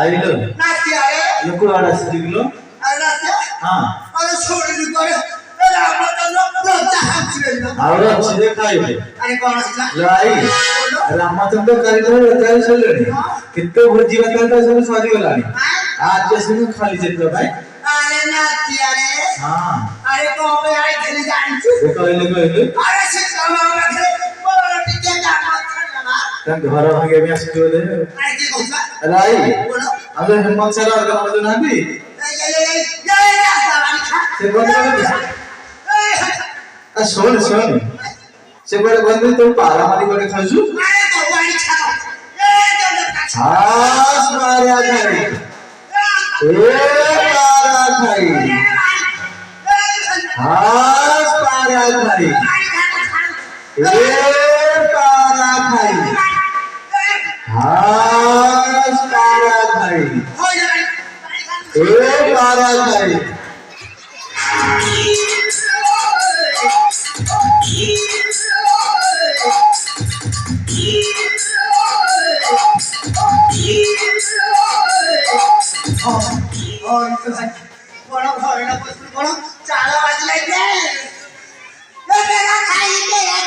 आइलो लोग आड़ा सिगलो अरे छोड़ी करे और अच्छे खाइबे अरे कौन सिला लाई रामचंद्र कारीगर रचाई चलेनी कितने भोजी बताता सब सरी गलानी आज जैसे में खाली जेतलो भाई अरे नातिया रे हां अरे को पे आई थली जानी छु कहले अरे से कामा में बोल टिके जा मत लगा तन घर भागे में आसी दे अरे की कहला लाई बोलो अबे हिम्मत से और काम दे नांदी ये सावानी खा से बोल आ सोन से बड़े बंदे तो पारा मारी करे खाजू अरे तो वाली खा हां मारा खाई पारा खाई हां पारा खाई पारा खाई हां पारा खाई पारा खाई बड़ा भरना पसंद करो चाला बाज लगे ये मेरा खाई के है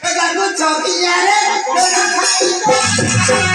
ये गंगू चौकी जा रे मेरा खाई के चौकी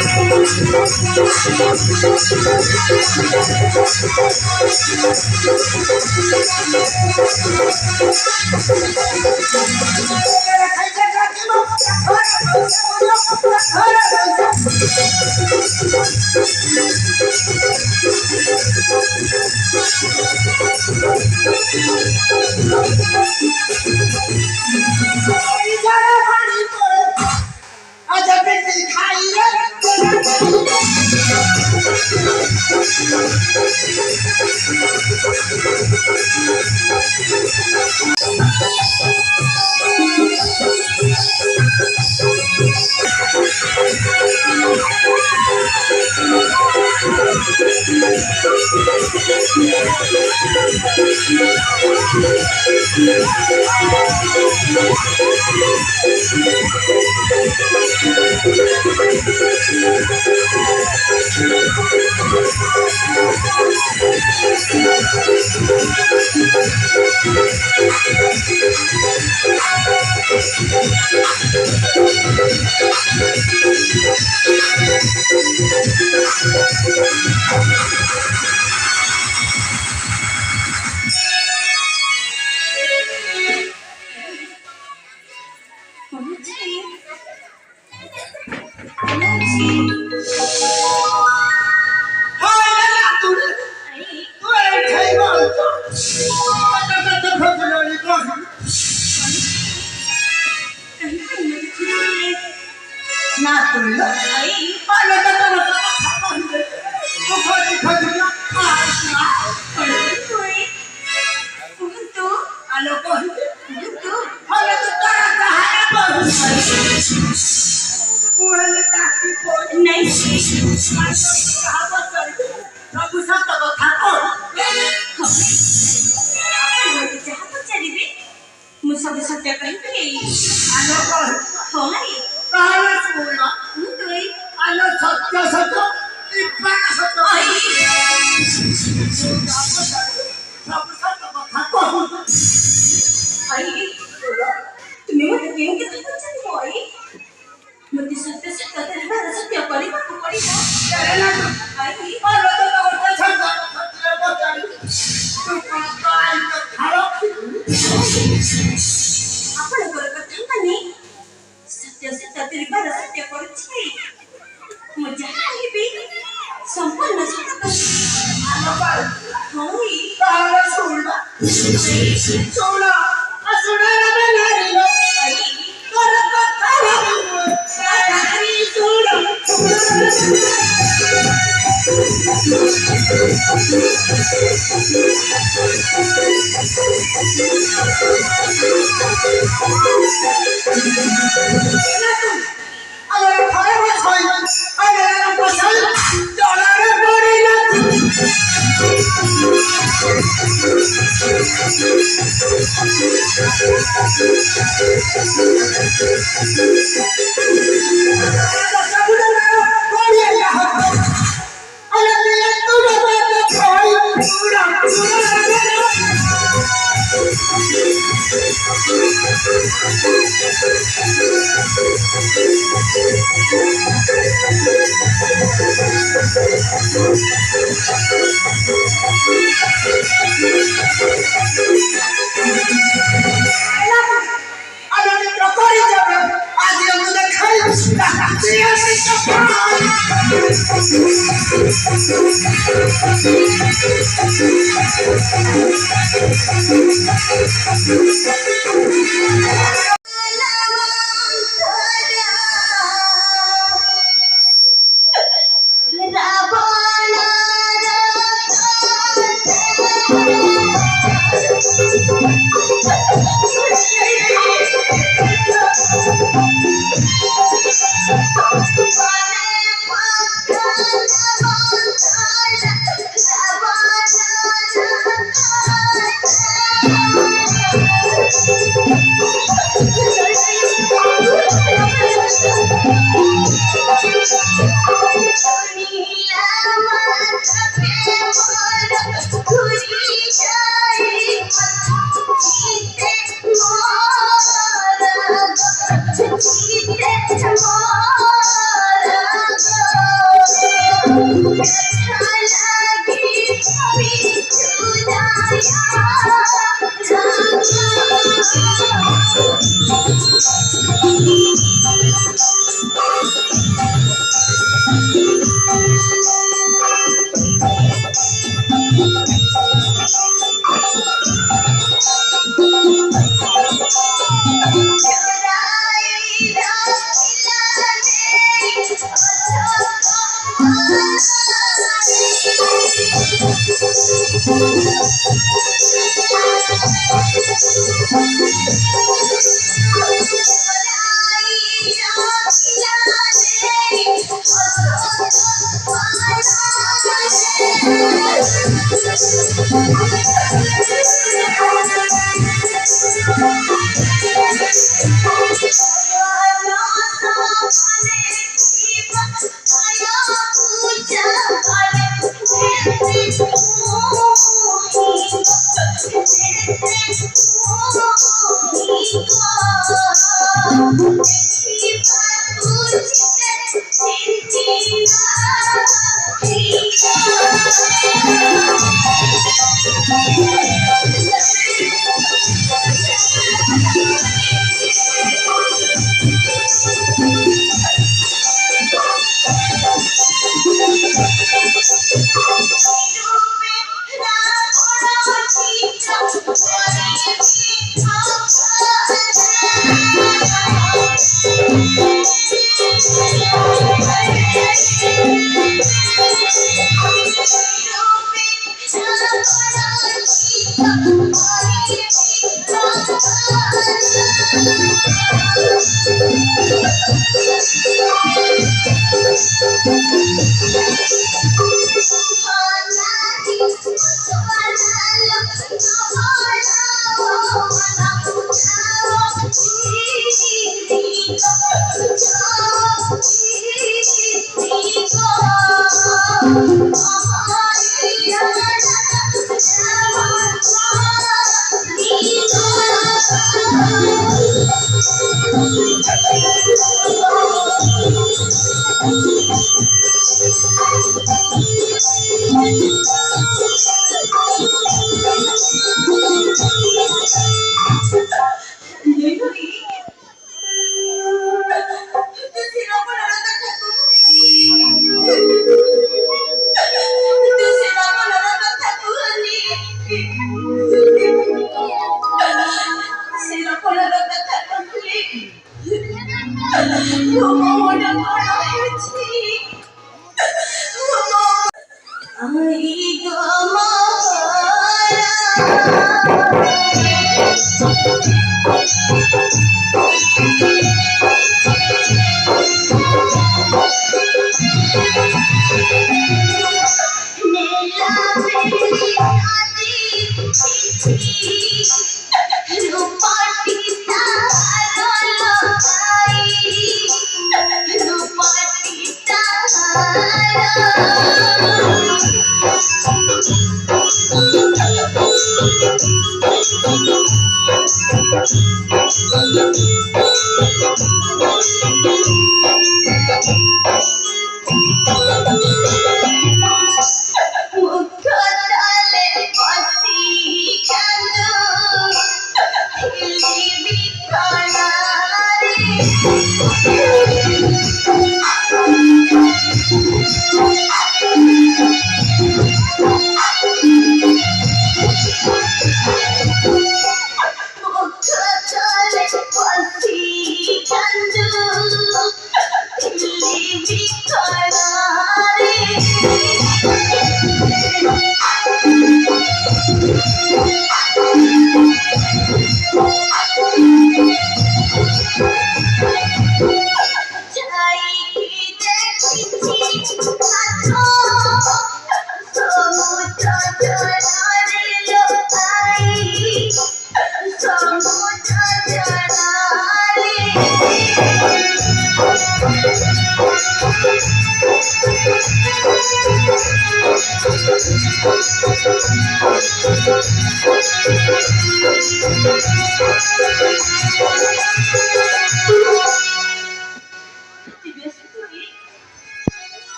में सत्य आई तुम्ही मग केम के पछाती हो आई मते सत्य से कते हमारा सत्य पड़ी ना करे ना आई और तो उठा छड़ छड़ पछाड़ी तू काल का खालो आपण कर कथा नहीं सत्य से कते हमारा सत्य पड़ी मजा आई भी संपूर्ण सत्य आलो पर होई काला सोना सोना असुरा ना नारी लो कर कथा नारी सोना अगर खाए में खाई अगर पसंद डॉलर पड़ी ना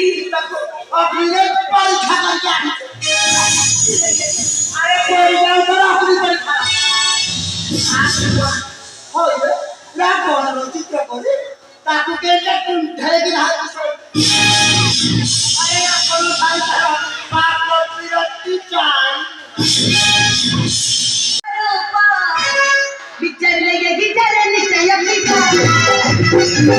अपनी परीक्षा करके आई। अरे कोई जाओ तो अपनी परीक्षा हो ये ना कौन रो चित्र करे ताकू के ढेर दिन हाथ से अरे अपन भाई करो बाप को विरक्ति चाय बिचारे लगे बिचारे निश्चय बिचारे